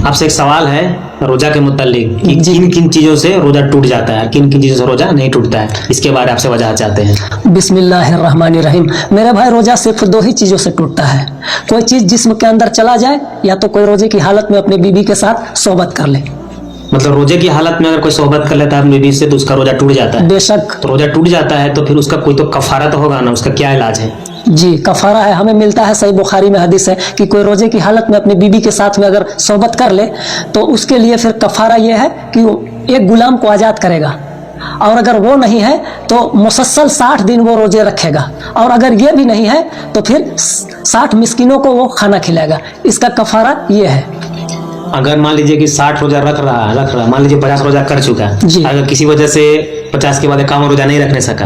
आपसे एक सवाल है रोजा के मुतालिक कि किन किन चीजों से रोजा टूट जाता है, किन किन चीजों से रोजा नहीं टूटता है, इसके बारे में आपसे वजाहत चाहते हैं। बिस्मिल्लाहिर्रहमानिर्रहीम। मेरे भाई, रोजा सिर्फ दो ही चीज़ों से टूटता है। कोई चीज़ जिस्म के अंदर चला जाए, या तो कोई रोजे की हालत में अपनी बीवी के साथ सोहबत कर ले। मतलब रोजे की हालत में अगर कोई सोहबत कर लेता है अपनी बीवी से तो उसका रोजा टूट जाता है। बेशक। तो रोजा टूट जाता है तो फिर उसका कोई तो कफारा तो होगा ना, उसका क्या इलाज है। जी, कफारा है। हमें मिलता है, सही बुखारी में हदीस है कि कोई रोजे की हालत में अपनी बीवी के साथ में अगर सोहबत कर ले तो उसके लिए फिर कफारा ये है कि वो एक गुलाम को आज़ाद करेगा, और अगर वो नहीं है तो मुसलसल 60 दिन वो रोजे रखेगा, और अगर ये भी नहीं है तो फिर 60 मिस्किनों को वो खाना खिलाएगा। इसका कफारा ये है। अगर मान लीजिए कि 60 रोजा रख रहा, मान लीजिए 50 रोजा कर चुका है, अगर किसी वजह से 50 के बाद 51 रोजा नहीं रखने सका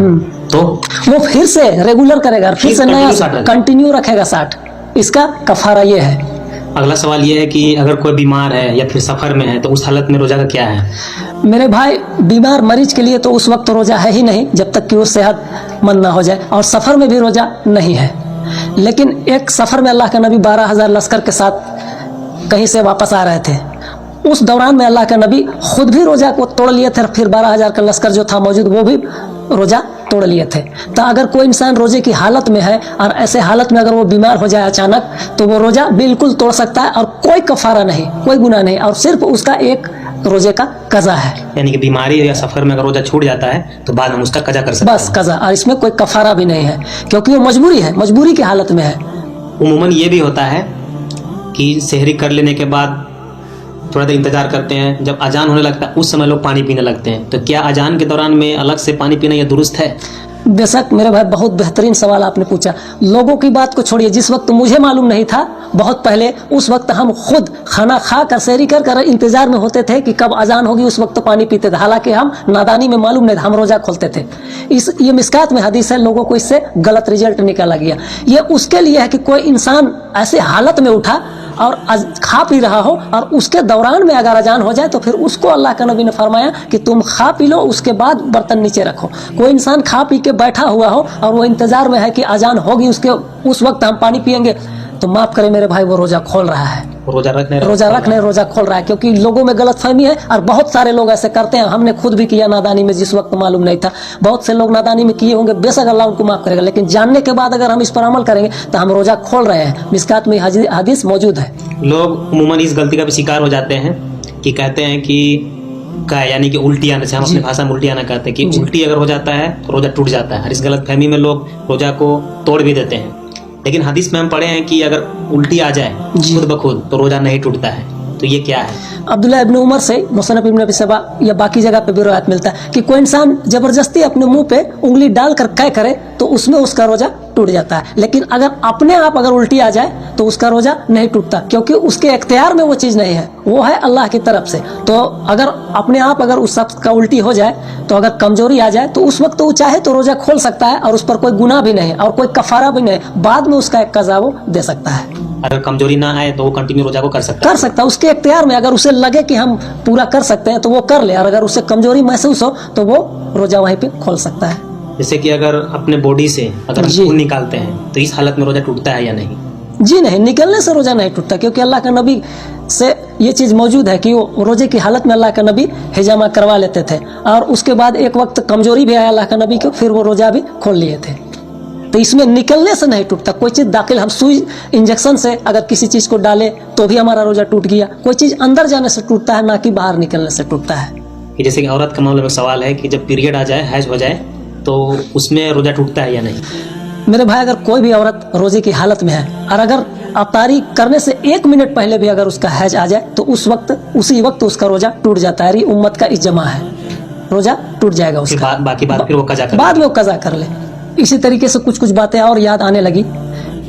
तो वो फिर से रेगुलर करेगा, फिर से नया कंटिन्यू रखेगा 60। इसका कफारा ये है। अगला सवाल ये है कि अगर कोई बीमार है या फिर सफर में है तो उस हालत में रोजा का क्या है। मेरे भाई, बीमार मरीज के लिए तो उस वक्त रोजा है ही नहीं जब तक कि वो सेहतमंद ना हो जाए, और सफर में भी रोजा नहीं है। लेकिन एक सफर में अल्लाह का नबी 12,000 लश्कर के साथ कहीं से वापस आ रहे थे। उस दौरान में अल्लाह का नबी खुद भी रोजा को तोड़ लिए थे, फिर 12,000 का लश्कर जो था मौजूद वो भी रोजा तोड़ लिए थे। तो अगर कोई इंसान रोजे की हालत में है और ऐसे हालत में अगर वो बीमार हो जाए अचानक, तो वो रोजा बिल्कुल तोड़ सकता है, और कोई कफारा नहीं, कोई गुनाह नहीं, और सिर्फ उसका एक रोजे का कज़ा है। यानी कि बीमारी या सफर में अगर रोजा छूट जाता है तो बाद में उसका कज़ा कर सकते हैं। बस कज़ा, और इसमें कोई कफारा भी नहीं है, क्योंकि वो मजबूरी है, मजबूरी की हालत में है। उमूमन ये भी होता है कि सेहरी कर लेने के बाद थोड़ा देर इंतजार करते हैं, जब अजान होने लगता है उस समय लोग पानी पीने लगते हैं, तो क्या अजान के दौरान में अलग से पानी पीना यह दुरुस्त है। बेशक मेरे भाई, बहुत बेहतरीन सवाल आपने पूछा। लोगों की बात को छोड़िए, जिस वक्त मुझे मालूम नहीं था बहुत पहले, उस वक्त हम खुद खाना खा कर सेहरी कर इंतजार में होते थे कि कब अजान होगी, उस वक्त तो पानी पीते थे। हालांकि हम नादानी में मालूम नहीं था, हम रोजा खोलते थे। ये मिस्कात में हदीस है, लोगों को इससे गलत रिजल्ट निकाला गया। ये उसके लिए है कि कोई इंसान ऐसे हालत में उठा और खा पी रहा हो, और उसके दौरान में अगर अजान हो जाए तो फिर उसको अल्लाह का नबी ने फरमाया कि तुम खा पी लो, उसके बाद बर्तन नीचे रखो। कोई इंसान खा पी के बैठा हुआ हो और वो इंतजार में है कि अजान होगी, उस वक्त हम पानी पियेंगे, तो माफ करें मेरे भाई, वो रोजा खोल रहा है, रोजा खोल रहा है, क्योंकि लोगों में गलत फहमी है, और बहुत सारे लोग ऐसे करते हैं। हमने खुद भी किया नादानी में, जिस वक्त मालूम नहीं था। बहुत से लोग नादानी में किए होंगे, बेशक अल्लाह उनको माफ करेगा, लेकिन जानने के बाद अगर हम इस पर अमल करेंगे तो हम रोजा खोल रहे हैं। मिस्कात में हदीस मौजूद है। लोग उमूमन इस गलती का भी शिकार हो जाते हैं कि कहते हैं कि यानी कि उल्टी आने से, हम अपनी भाषा में उल्टी आना कहते हैं कि उल्टी अगर हो जाता है तो रोजा टूट जाता है, और इस गलत फहमी में लोग रोजा को तोड़ भी देते हैं। लेकिन हदीस में हम पढ़े हैं कि अगर उल्टी आ जाए खुद बखुद तो रोजा नहीं टूटता है, तो ये क्या है। अब्दुल्लाह इब्न उमर से मुसन्नफ इब्न अबी शैबा या बाकी जगह पे भी रिवायत मिलता है कि कोई इंसान जबरदस्ती अपने मुंह पे उंगली डालकर कै करे तो उसमें उसका रोजा टूट जाता है। लेकिन अगर अपने आप अगर उल्टी आ जाए तो उसका रोजा नहीं टूटता, क्योंकि उसके इख्तियार में वो चीज़ नहीं है, वो है अल्लाह की तरफ से। तो अगर अपने आप अगर उस शख्स का उल्टी हो जाए, तो अगर कमजोरी आ जाए तो उस वक्त तो वो चाहे तो रोजा खोल सकता है, और उस पर कोई गुनाह भी नहीं और कोई कफारा भी नहीं, बाद में उसका एक कज़ा वो दे सकता है। अगर कमजोरी ना आए तो वो कंटिन्यू रोजा को कर सकता है, उसके इख्तियार में। अगर उसे लगे कि हम पूरा कर सकते हैं तो वो कर ले, और अगर उसे कमजोरी महसूस हो तो वो रोजा वहीं पे खोल सकता है। जैसे कि अगर अपने बॉडी से अगर खून निकालते हैं तो इस हालत में रोजा टूटता है या नहीं। जी नहीं, निकलने से रोजा नहीं टूटता, क्योंकि अल्लाह का नबी से ये चीज़ मौजूद है कि वो रोजे की हालत में अल्लाह का नबी हिजामा करवा लेते थे, और उसके बाद एक वक्त कमजोरी भी आया अल्लाह का नबी को, फिर वो रोजा भी खोल लिए थे। तो इसमें निकलने से नहीं टूटता। कोई चीज़ दाखिल, हम सुई इंजेक्शन से अगर किसी चीज़ को डाले तो भी हमारा रोजा टूट गया। कोई चीज़ अंदर जाने से टूटता है, ना कि बाहर निकलने से टूटता है। कि जैसे कि औरत के मामले में सवाल है कि जब पीरियड आ जाए, हैज हो जाए, तो उसमें रोजा टूटता है या नहीं। मेरे भाई, अगर कोई भी औरत रोजे की हालत में है और अगर अफ्तारी करने से 1 मिनट पहले भी अगर उसका हैज आ जाए तो उसी वक्त उसका रोजा टूट जाता है। उम्मत का इज्मा है, रोजा टूट जाएगा उसका। बाकी बात फिर वो कज़ा कर बाद में वो कज़ा कर ले। इसी तरीके से कुछ बातें और याद आने लगी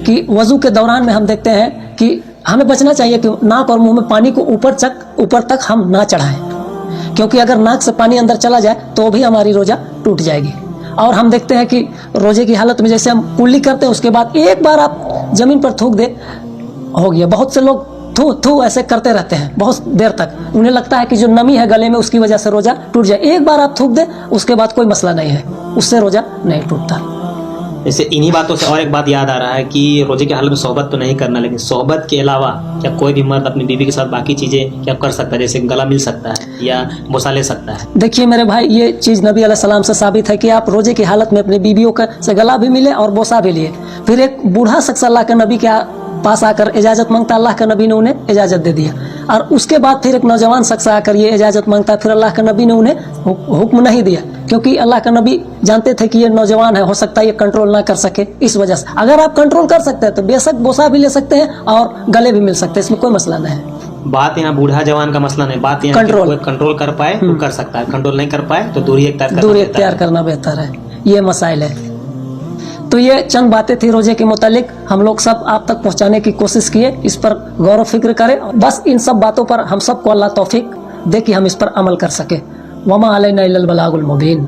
कि वजू के दौरान में हम देखते हैं कि हमें बचना चाहिए कि नाक और मुंह में पानी को ऊपर तक हम ना चढ़ाएं, क्योंकि अगर नाक से पानी अंदर चला जाए तो भी हमारी रोजा टूट जाएगी। और हम देखते हैं कि रोजे की हालत में जैसे हम कुल्ली करते हैं, उसके बाद एक बार आप जमीन पर थूक दे, हो गया। बहुत से लोग थू ऐसे करते रहते हैं बहुत देर तक, उन्हें लगता है कि जो नमी है गले में उसकी वजह से रोजा टूट जाए। एक बार आप थूक दे, उसके बाद कोई मसला नहीं है, उससे रोजा नहीं टूटता। जैसे इन्हीं बातों से और एक बात याद आ रहा है कि रोजे के हालत में सोहबत तो नहीं करना, लेकिन सोहबत के अलावा क्या कोई भी मर्द अपनी बीवी के साथ बाकी चीजें क्या कर सकता है, जैसे गला मिल सकता है या बोसा ले सकता है? देखिए मेरे भाई, ये चीज़ नबी अलैहिस्सलाम से साबित है कि आप रोजे की हालत में अपनी बीवियों का से गला भी मिले और बोसा भी लिए। फिर एक बूढ़ा शख्स अल्लाह के नबी के पास आकर इजाज़त मांगता, अल्लाह के नबी ने उन्हें इजाज़त दे दिया। और उसके बाद फिर एक नौजवान शख्स आकर ये इजाज़त मांगता, फिर अल्लाह के नबी ने उन्हें हुक्म नहीं दिया, क्योंकि अल्लाह के नबी जानते थे कि ये नौजवान है, हो सकता है ये कंट्रोल ना कर सके। इस वजह से अगर आप कंट्रोल कर सकते हैं तो बेशक बोसा भी ले सकते हैं और गले भी मिल सकते हैं, इसमें कोई मसला नहीं है। बात यहाँ बूढ़ा जवान का मसला नहीं, बात यहाँ कंट्रोल। कोई कंट्रोल कर पाए तो कर सकता है, कंट्रोल नहीं कर पाए तो दूरी इख्तियार करना दूरी बेहतर इख्तियार है। करना बेहतर है, ये मसाइल है। तो ये चंद बातें थी रोजे के मुतालिक, हम लोग सब आप तक पहुंचाने की कोशिश किए, इस पर गौर व फिक्र करें। बस इन सब बातों पर हम सबको अल्लाह तौफीक दे कि हम इस पर अमल कर सके। वमा अलैना इल्लल बलागुल मुबीन।